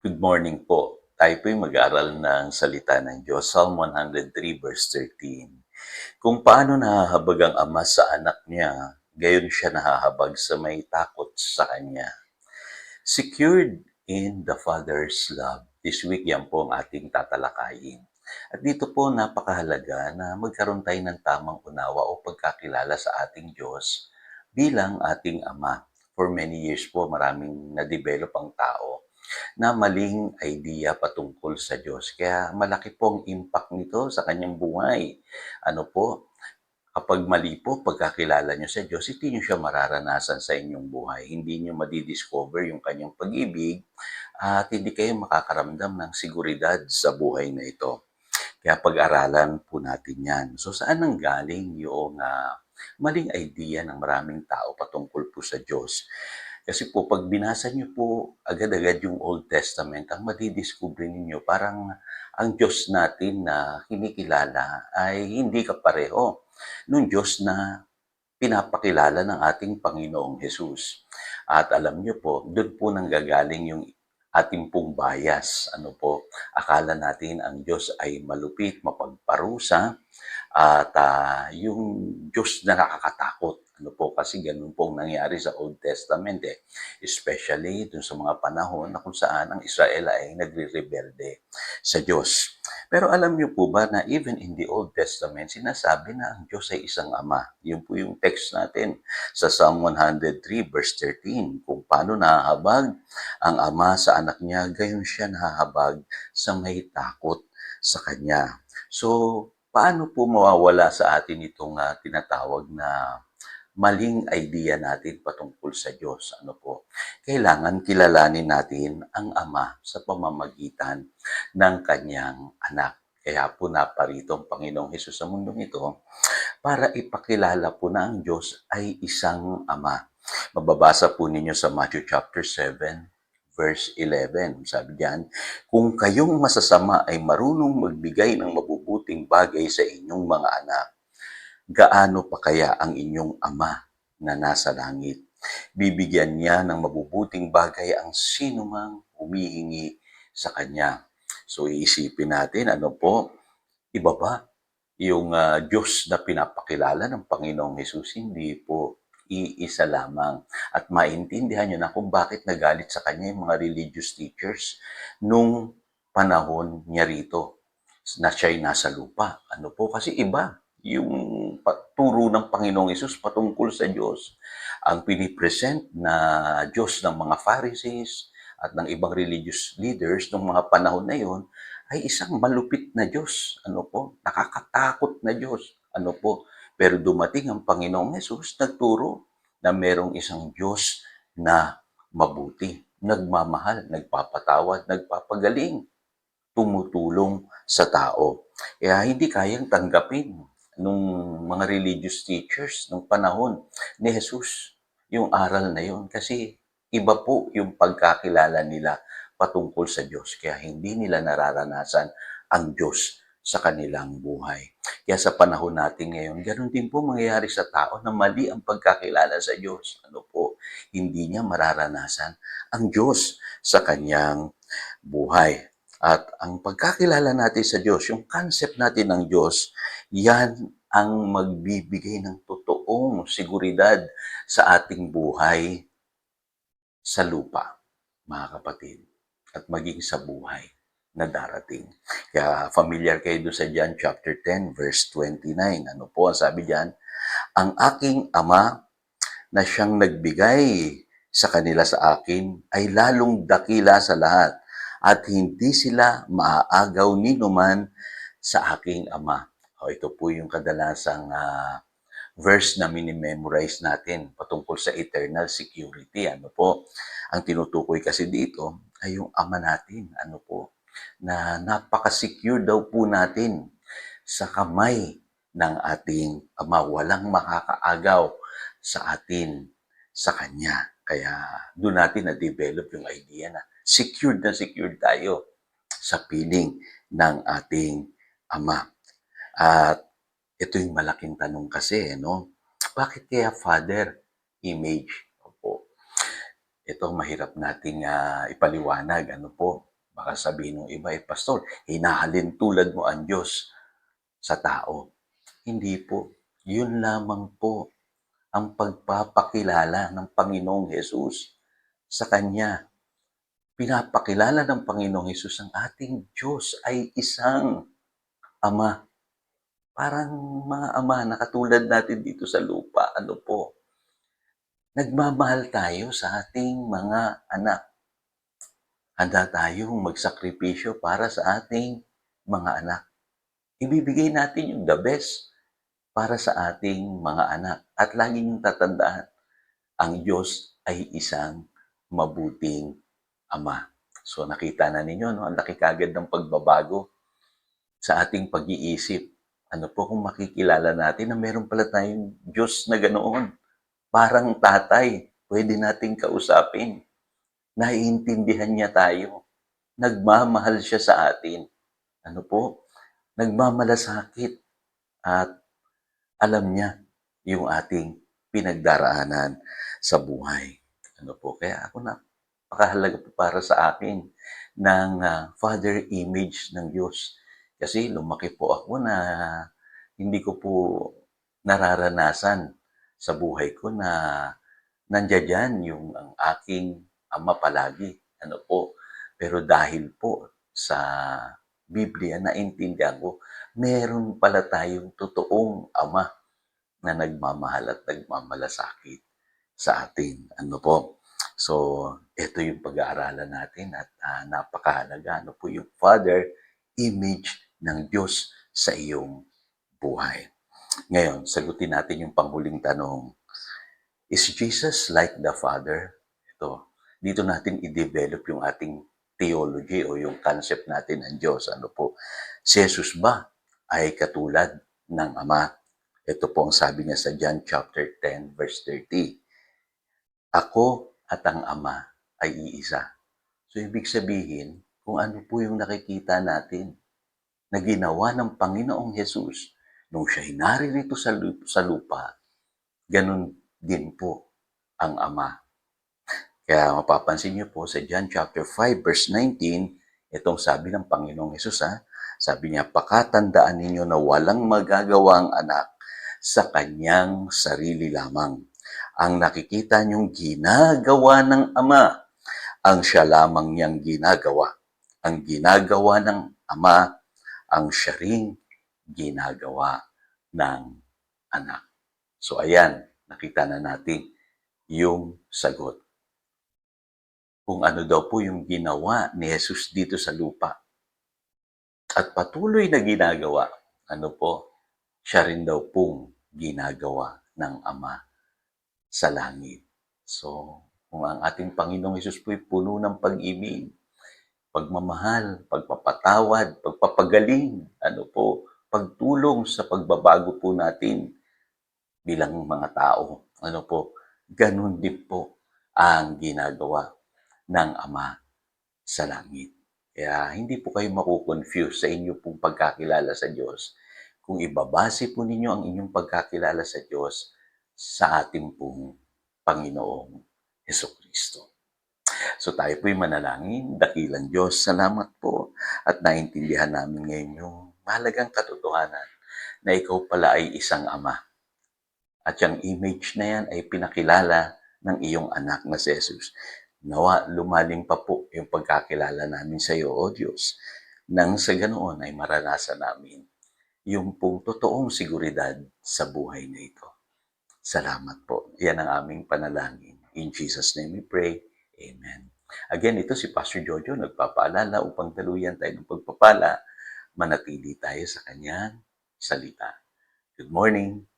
Good morning po. Tayo po'y mag-aaral ng salita ng Diyos, Psalm 103 verse 13. Kung paano nahahabag ang ama sa anak niya, gayon siya nahahabag sa may takot sa kanya. Secured in the Father's love. This week, yan po ang ating tatalakayin. At dito po napakahalaga na magkaroon tayo ng tamang unawa o pagkakilala sa ating Diyos bilang ating Ama. For many years po, maraming na-develop ang tao na maling idea patungkol sa Diyos. Kaya malaki pong impact nito sa kanyang buhay. Ano po, kapag mali po pagkakilala nyo sa Diyos, hindi nyo siya mararanasan sa inyong buhay. Hindi nyo madidiscover yung kanyang pag-ibig at hindi kayo makakaramdam ng seguridad sa buhay na ito. Kaya pag-aralan po natin yan. So saan nanggaling yung maling idea ng maraming tao patungkol po sa Diyos? Kasi po, pag binasa niyo po agad-agad yung Old Testament, ang madidiscover ninyo parang ang Diyos natin na kinikilala ay hindi kapareho nung Diyos na pinapakilala ng ating Panginoong Hesus. At alam niyo po, doon po nanggagaling yung ating pong bias. Ano po, akala natin ang Diyos ay malupit, mapagparusa, at yung Diyos na nakakatakot. Ano po, kasi ganun pong nangyari sa Old Testament Especially dun sa mga panahon na kung saan ang Israel ay nagre-rebelde sa Diyos. Pero alam niyo po ba na even in the Old Testament, sinasabi na ang Diyos ay isang ama. Yun po yung text natin sa Psalm 103 verse 13. Kung paano nahahabag ang ama sa anak niya, gayon siya nahahabag sa may takot sa kanya. So, paano po mawawala sa atin itong tinatawag na maling idea natin patungkol sa Diyos? Ano po? Kailangan kilalanin natin ang Ama sa pamamagitan ng kanyang anak. Kaya po naparito ang Panginoong Hesus sa mundong ito para ipakilala po na ang Diyos ay isang Ama. Mababasa po ninyo sa Matthew chapter 7, verse 11. Sabi diyan, kung kayong masasama ay marunong magbigay ng mabubuting bagay sa inyong mga anak, gaano pa kaya ang inyong Ama na nasa langit? Bibigyan niya ng mabubuting bagay ang sinumang humihingi sa Kanya. So iisipin natin, ano po, iba ba yung Diyos na pinapakilala ng Panginoong Hesus? Hindi po, iisa lamang. At maintindihan nyo na kung bakit nagalit sa Kanya yung mga religious teachers nung panahon niya rito na siya'y nasa lupa. Ano po, kasi iba yung turo ng Panginoong Hesus patungkol sa Diyos. Ang pinipresent na Diyos ng mga Pharisees at ng ibang religious leaders ng mga panahon na yon ay isang malupit na Diyos. Ano po? Nakakatakot na Diyos. Ano po? Pero dumating ang Panginoong Hesus, nagturo na merong isang Diyos na mabuti, nagmamahal, nagpapatawad, nagpapagaling, tumutulong sa tao. Kaya hindi kayang tanggapin nung mga religious teachers nung panahon ni Jesus yung aral na yun kasi iba po yung pagkakilala nila patungkol sa Diyos. Kaya hindi nila nararanasan ang Diyos sa kanilang buhay. Kaya sa panahon natin ngayon, ganun din po mangyayari sa tao na mali ang pagkakilala sa Diyos. Ano po? Hindi niya mararanasan ang Diyos sa kanyang buhay. At ang pagkakilala natin sa Diyos, yung concept natin ng Diyos, yan ang magbibigay ng totoong seguridad sa ating buhay sa lupa, mga kapatid, at maging sa buhay na darating. Kaya familiar kayo doon sa John chapter 10, verse 29. Ano po ang sabi diyan? Ang aking Ama na siyang nagbigay sa kanila sa akin ay lalong dakila sa lahat at hindi sila maaagaw ni numan sa aking Ama. O, ito po yung kadalasang verse na minimemorize natin patungkol sa eternal security. Ano po? Ang tinutukoy kasi dito ay yung Ama natin. Ano po? Na napaka-secure daw po natin sa kamay ng ating Ama. Walang makakaagaw sa atin sa Kanya. Kaya doon natin na-develop yung idea na secured tayo sa piling ng ating Ama. At ito yung malaking tanong kasi, no? Bakit kaya Father image? Opo. Ito mahirap nating ipaliwanag. Ano po? Baka sabihin ng iba, Pastor, hinahalin tulad mo ang Diyos sa tao. Hindi po. Yun lamang po ang pagpapakilala ng Panginoong Hesus sa Kanya. Pinapakilala ng Panginoong Hesus ang ating Diyos ay isang Ama. Parang mga ama na katulad natin dito sa lupa, ano po, nagmamahal tayo sa ating mga anak. Handa tayong magsakripisyo para sa ating mga anak. Ibibigay natin yung the best para sa ating mga anak. At lagi niyong tatandaan, ang Diyos ay isang mabuting Ama. So nakita na ninyo, no? Ang laki kagad ng pagbabago sa ating pag-iisip. Ano po kung makikilala natin na meron pala tayong Diyos na ganoon. Parang tatay, pwede nating kausapin. Naiintindihan niya tayo. Nagmamahal siya sa atin. Ano po? Nagmamalasakit at alam niya yung ating pinagdaraanan sa buhay. Ano po? Kaya ako napakahalaga po para sa akin ng father image ng Diyos. Kasi lumaki po ako na hindi ko po nararanasan sa buhay ko na nandiyan yung ang aking ama palagi. Ano po? Pero dahil po sa Biblia, naintindihan ko, meron pala tayong totoong ama na nagmamahal at nagmamalasakit sa atin. Ano po? So, ito yung pag-aaralan natin at napakahalaga. Ano po yung Father image ng Diyos sa iyong buhay. Ngayon, sagutin natin yung panghuling tanong. Is Jesus like the Father? Ito, dito natin i-develop yung ating theology o yung concept natin ng Diyos. Ano po? Si Jesus ba ay katulad ng Ama? Ito po ang sabi niya sa John chapter 10 verse 30. Ako at ang Ama ay iisa. So ibig sabihin, kung ano po yung nakikita natin na ginawa ng Panginoong Hesus nung siya naririto sa lupa, ganun din po ang Ama. Kaya mapapansin niyo po sa John chapter 5 verse 19, itong sabi ng Panginoong Hesus, sabi niya, pakatandaan ninyo na walang magagawa ang anak sa kanyang sarili lamang. Ang nakikita niyong ginagawa ng Ama, ang siya lamang niyang ginagawa. Ang ginagawa ng Ama, ang siya ring ginagawa ng anak. So ayan, nakita na natin yung sagot. Kung ano daw po yung ginawa ni Jesus dito sa lupa. At patuloy na ginagawa, ano po, siya rin daw pong ginagawa ng Ama sa langit. So, kung ang ating Panginoong Hesus po'y puno ng pag-ibig, pagmamahal, pagpapatawad, pagpapagaling, ano po, pagtulong sa pagbabago po natin bilang mga tao, ano po, ganun din po ang ginagawa ng Ama sa langit. Kaya hindi po kayo makukonfuse sa inyo pong pagkakilala sa Diyos kung ibabase po ninyo ang inyong pagkakilala sa Diyos sa ating pong Panginoong Hesukristo. So tayo po'y manalangin, dakilang Diyos, salamat po at naintindihan namin ngayon yung mahalagang katotohanan na ikaw pala ay isang Ama. At yung image na yan ay pinakilala ng iyong anak na si Jesus. Nawa, lumalim pa po yung pagkakilala namin sa iyo, O Diyos, nang sa ganoon ay maranasan namin yung pong totoong seguridad sa buhay na ito. Salamat po. Yan ang aming panalangin. In Jesus' name we pray. Amen. Again, ito si Pastor Jojo, nagpapaalala upang daluyan tayo ng pagpapala, manatili tayo sa kanyang salita. Good morning.